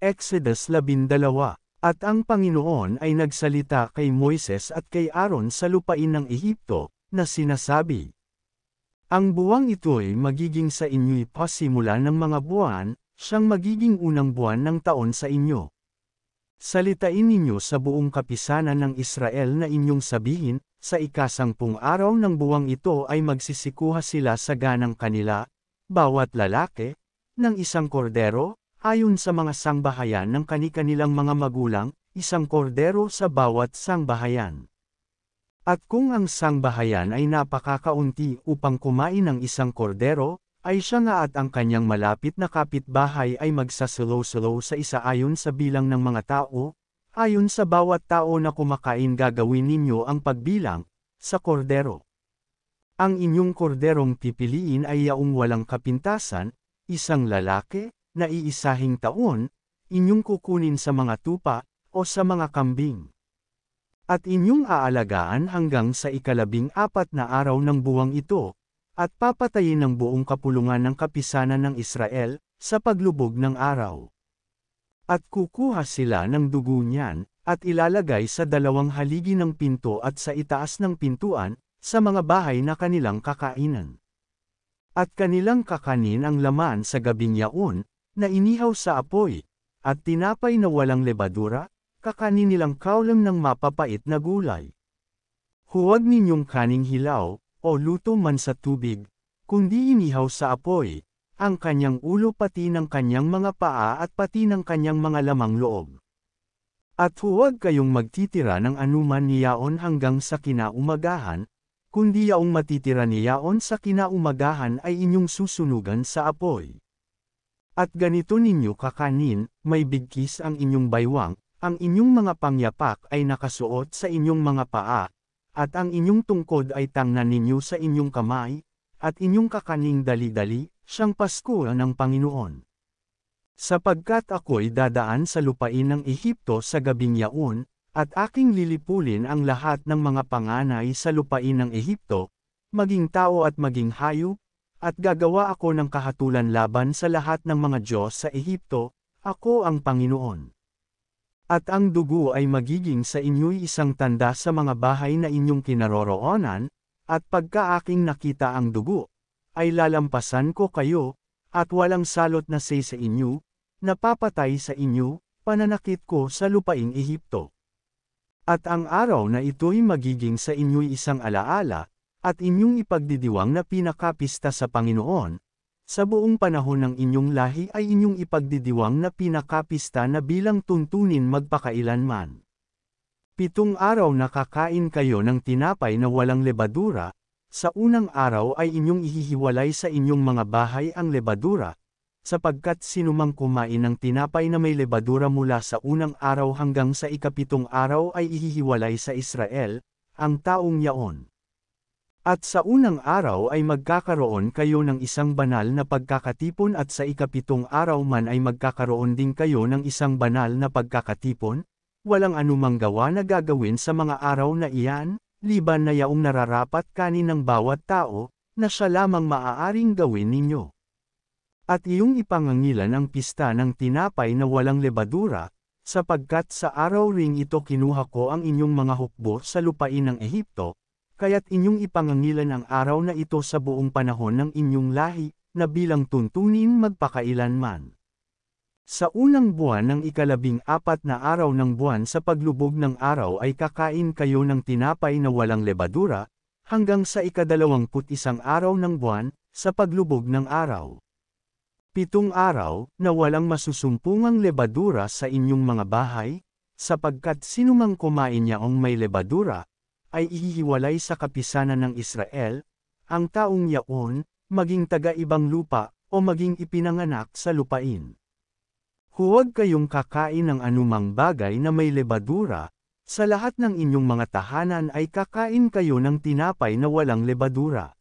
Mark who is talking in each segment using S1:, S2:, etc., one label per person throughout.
S1: Exodus 12. At ang Panginoon ay nagsalita kay Moises at kay Aaron sa lupain ng Ehipto, na sinasabi, ang buwang ito'y magiging sa inyo'y pasimula ng mga buwan, siyang magiging unang buwan ng taon sa inyo. Salitain ninyo sa buong kapisanan ng Israel na inyong sabihin, sa ika-10 araw ng buwang ito ay magsisikuha sila sa ganang kanila, bawat lalaki, ng isang kordero, ayon sa mga sangbahayan ng kani-kanilang mga magulang, isang kordero sa bawat sangbahayan. At kung ang sangbahayan ay napakakaunti upang kumain ng isang kordero, ay siya nga at ang kanyang malapit na kapitbahay ay magsasalo-salo sa isa ayon sa bilang ng mga tao, ayon sa bawat tao na kumakain gagawin ninyo ang pagbilang, sa kordero. Ang inyong korderong pipiliin ay yaong walang kapintasan, isang lalaki, na iisahing taon, inyong kukunin sa mga tupa, o sa mga kambing. At inyong aalagaan hanggang sa 14 na araw ng buwang ito, at papatayin ng buong kapulungan ng kapisanan ng Israel, sa paglubog ng araw. At kukuha sila ng dugo niyan, at ilalagay sa 2 haligi ng pinto at sa itaas ng pintuan, sa mga bahay na kanilang kakainan. At kanilang kakanin ang laman sa gabing yaon, na inihaw sa apoy, at tinapay na walang lebadura, kakanin nilang kaulam ng mapapait na gulay. Huwag ninyong kaning hilaw, o luto man sa tubig, kundi inihaw sa apoy, ang kanyang ulo pati ng kanyang mga paa at pati ng kanyang mga lamang loob. At huwag kayong magtitira ng anuman niyaon hanggang sa kinaumagahan, kundi yaong matitira niyaon sa kinaumagahan ay inyong susunugan sa apoy. At ganito ninyo kakanin, may bigkis ang inyong baywang, ang inyong mga pangyapak ay nakasuot sa inyong mga paa, at ang inyong tungkod ay tangnan ninyo sa inyong kamay, at inyong kakaning dali-dali, siyang Pasko ng Panginoon. Sapagkat ako'y dadaan sa lupain ng Ehipto sa gabing yaon, at aking lilipulin ang lahat ng mga panganay sa lupain ng Ehipto, maging tao at maging hayop, at gagawa ako ng kahatulan laban sa lahat ng mga Diyos sa Ehipto, ako ang Panginoon. At ang dugo ay magiging sa inyo'y isang tanda sa mga bahay na inyong kinaroroonan, at pagka aking nakita ang dugo, ay lalampasan ko kayo, at walang salot na sa inyo, napapatay sa inyo, pananakit ko sa lupaing Ehipto. At ang araw na ito'y magiging sa inyo'y isang alaala, at inyong ipagdidiwang na pinakapista sa Panginoon, sa buong panahon ng inyong lahi ay inyong ipagdidiwang na pinakapista na bilang tuntunin magpakailanman. 7 araw na kakain kayo ng tinapay na walang lebadura, sa unang araw ay inyong ihihiwalay sa inyong mga bahay ang lebadura, sapagkat sinumang kumain ng tinapay na may lebadura mula sa unang araw hanggang sa 7 araw ay ihihiwalay sa Israel, ang taong yaon. At sa unang araw ay magkakaroon kayo ng isang banal na pagkakatipon at sa 7 araw man ay magkakaroon din kayo ng isang banal na pagkakatipon, walang anumang gawa na gagawin sa mga araw na iyan, liban na yaong nararapat kanin ng bawat tao, na siya lamang maaaring gawin ninyo. At iyong ipangangilan ang pista ng tinapay na walang lebadura, sapagkat sa araw ring ito kinuha ko ang inyong mga hukbo sa lupain ng Ehipto, kaya't inyong ipangangilan ang araw na ito sa buong panahon ng inyong lahi, na bilang tuntunin magpakailanman. Sa unang buwan ng 14 na araw ng buwan sa paglubog ng araw ay kakain kayo ng tinapay na walang lebadura, hanggang sa 21 araw ng buwan, sa paglubog ng araw. 7 araw, na walang masusumpungang lebadura sa inyong mga bahay, sapagkat sinumang kumain yaong may lebadura, ay ihihiwalay sa kapisanan ng Israel, ang taong yaon, maging taga-ibang lupa, o maging ipinanganak sa lupain. Huwag kayong kakain ng anumang bagay na may lebadura, sa lahat ng inyong mga tahanan ay kakain kayo ng tinapay na walang lebadura.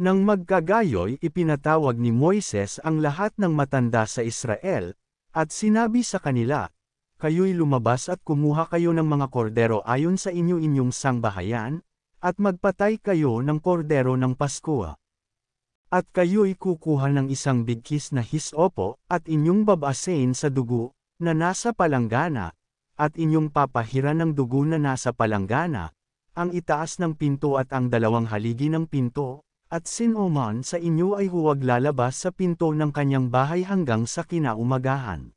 S1: Nang magkagayoy ipinatawag ni Moises ang lahat ng matanda sa Israel, at sinabi sa kanila, kayo'y lumabas at kumuha kayo ng mga kordero ayon sa inyong sangbahayan, at magpatay kayo ng kordero ng Pasko. At kayo'y kukuha ng isang bigkis na hisopo, at inyong babasein sa dugo, na nasa palanggana, at inyong papahiran ng dugo na nasa palanggana, ang itaas ng pinto at ang dalawang haligi ng pinto, at sinuman sa inyo ay huwag lalabas sa pinto ng kanyang bahay hanggang sa kinaumagahan.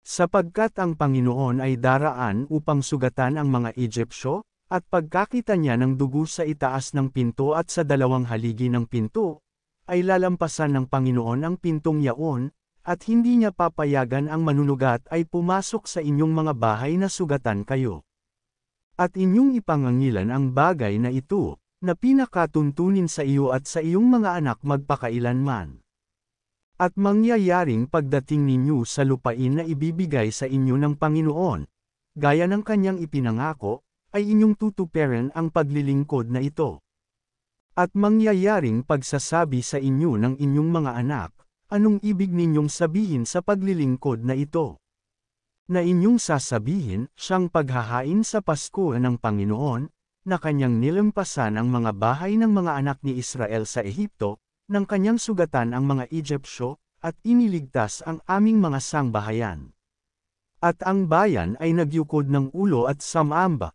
S1: Sapagkat ang Panginoon ay daraan upang sugatan ang mga Egyptyo, at pagkakita niya ng dugo sa itaas ng pinto at sa dalawang haligi ng pinto, ay lalampasan ng Panginoon ang pintong yaon, at hindi niya papayagan ang manunugat ay pumasok sa inyong mga bahay na sugatan kayo. At inyong ipangangilan ang bagay na ito, na pinakatuntunin sa iyo at sa iyong mga anak magpakailanman. At mangyayaring pagdating ninyo sa lupain na ibibigay sa inyo ng Panginoon, gaya ng kanyang ipinangako, ay inyong tutuparin ang paglilingkod na ito. At mangyayaring pagsasabi sa inyo ng inyong mga anak, anong ibig ninyong sabihin sa paglilingkod na ito? Na inyong sasabihin, siyang paghahain sa Pasko ng Panginoon, na kanyang nilampasan ang mga bahay ng mga anak ni Israel sa Ehipto, nang kanyang sugatan ang mga Egyptyo, at iniligtas ang aming mga sangbahayan. At ang bayan ay nagyukod ng ulo at samamba.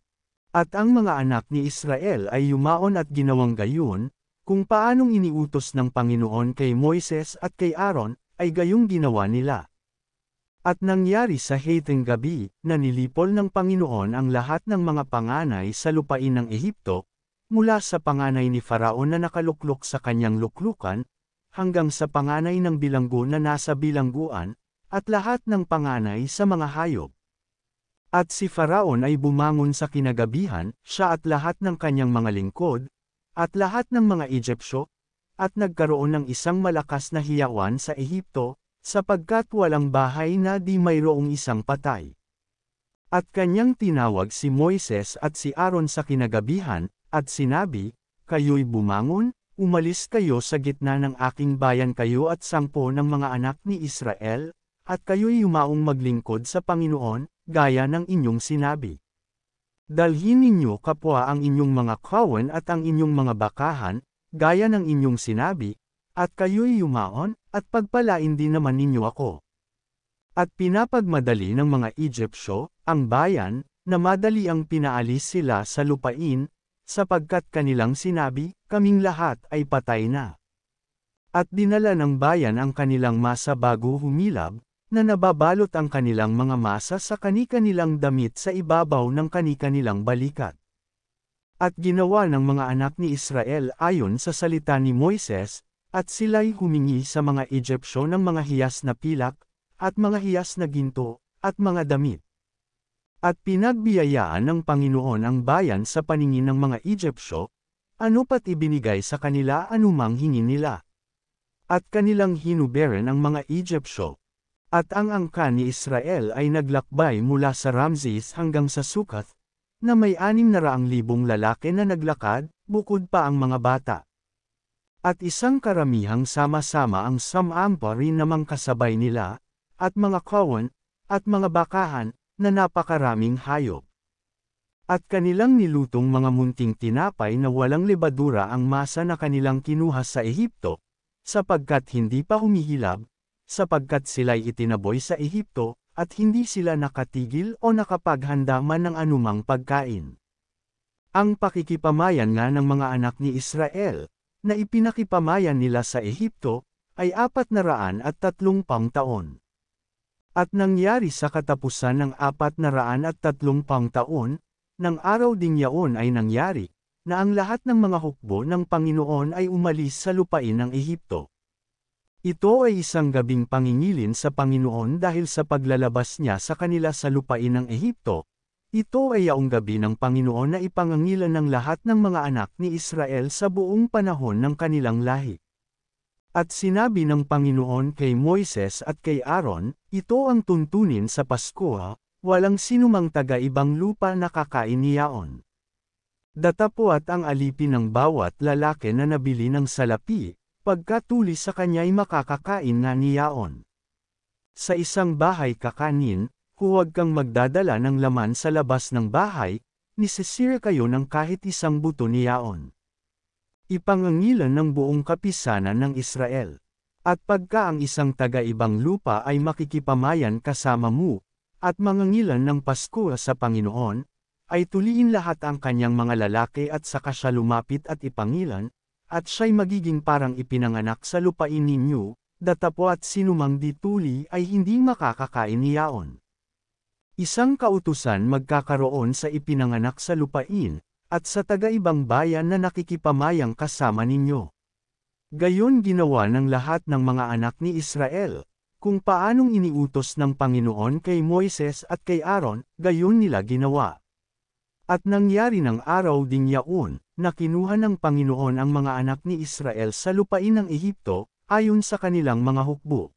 S1: At ang mga anak ni Israel ay yumaon at ginawang gayon, kung paanong iniutos ng Panginoon kay Moises at kay Aaron, ay gayong ginawa nila. At nangyari sa hating gabi, na nilipol ng Panginoon ang lahat ng mga panganay sa lupain ng Ehipto, mula sa panganay ni Faraon na nakaluklok sa kanyang luklukan, hanggang sa panganay ng bilanggo na nasa bilangguan, at lahat ng panganay sa mga hayop. At si Faraon ay bumangon sa kinagabihan, siya at lahat ng kanyang mga lingkod, at lahat ng mga Egyptyo, at nagkaroon ng isang malakas na hiyawan sa Ehipto, sapagkat walang bahay na di mayroong isang patay. At kanyang tinawag si Moises at si Aaron sa kinagabihan, at sinabi, kayo'y bumangon, umalis kayo sa gitna ng aking bayan kayo at 10 ng mga anak ni Israel, at kayo'y yumaong maglingkod sa Panginoon, gaya ng inyong sinabi. Dalhin ninyo kapwa ang inyong mga kawan at ang inyong mga bakahan, gaya ng inyong sinabi, at kayo'y yumaon, at pagpalain din naman ninyo ako. At pinapagmadali ng mga Egyptyo, ang bayan, na madali ang pinaalis sila sa lupain, sapagkat kanilang sinabi, kaming lahat ay patay na. At dinala ng bayan ang kanilang masa bago humilab, na nababalot ang kanilang mga masa sa kani-kanilang damit sa ibabaw ng kani-kanilang balikat. At ginawa ng mga anak ni Israel ayon sa salita ni Moises, at sila'y humingi sa mga Egyptyo ng mga hiyas na pilak, at mga hiyas na ginto, at mga damit. At pinagbiyayaan ng Panginoon ang bayan sa paningin ng mga Egyptyo, ano pat ibinigay sa kanila anumang hingi nila. At kanilang hinuberan ang mga Egyptyo. At ang angkan ni Israel ay naglakbay mula sa Ramses hanggang sa Succoth, na may 600,000 lalaki na naglakad, bukod pa ang mga bata. At isang karamihang sama-sama ang samampa rin namang kasabay nila, at mga kawan, at mga bakahan, na napakaraming hayop. At kanilang nilutong mga munting tinapay na walang lebadura ang masa na kanilang kinuha sa Ehipto, sapagkat hindi pa humihilab, sapagkat sila'y itinaboy sa Ehipto, at hindi sila nakatigil o nakapaghanda man ng anumang pagkain. Ang pakikipamayan nga ng mga anak ni Israel, na ipinakipamayan nila sa Ehipto, ay 430 taon. At nangyari sa katapusan ng 430 taon, ng araw ding yaon ay nangyari, na ang lahat ng mga hukbo ng Panginoon ay umalis sa lupain ng Ehipto. Ito ay isang gabing pangingilin sa Panginoon dahil sa paglalabas niya sa kanila sa lupain ng Ehipto. Ito ay yaong gabi ng Panginoon na ipangangilan ng lahat ng mga anak ni Israel sa buong panahon ng kanilang lahi. At sinabi ng Panginoon kay Moises at kay Aaron, ito ang tuntunin sa Pasko, walang sinumang taga-ibang lupa na kakain niyaon. Datapwat ang alipin ng bawat lalaki na nabili ng salapi, pagkatuli sa kanya'y makakakain na niyaon. Sa isang bahay kakanin, huwag kang magdadala ng laman sa labas ng bahay, nisisira kayo ng kahit isang buto niyaon. Ipangangilan ng buong kapisanan ng Israel. At pagka ang isang taga-ibang lupa ay makikipamayan kasama mo, at mangangilan ng Pasko sa Panginoon, ay tuliin lahat ang kanyang mga lalaki at saka siya lumapit at ipangilan, at siya'y magiging parang ipinanganak sa lupain ninyo, datapwa at sinumang dituli ay hindi makakakain niyaon. Isang kautusan magkakaroon sa ipinanganak sa lupain, at sa taga-ibang bayan na nakikipamayang kasama ninyo. Gayon ginawa ng lahat ng mga anak ni Israel, kung paanong iniutos ng Panginoon kay Moises at kay Aaron, gayon nila ginawa. At nangyari ng araw ding yaon, na kinuha ng Panginoon ang mga anak ni Israel sa lupain ng Ehipto, ayon sa kanilang mga hukbo.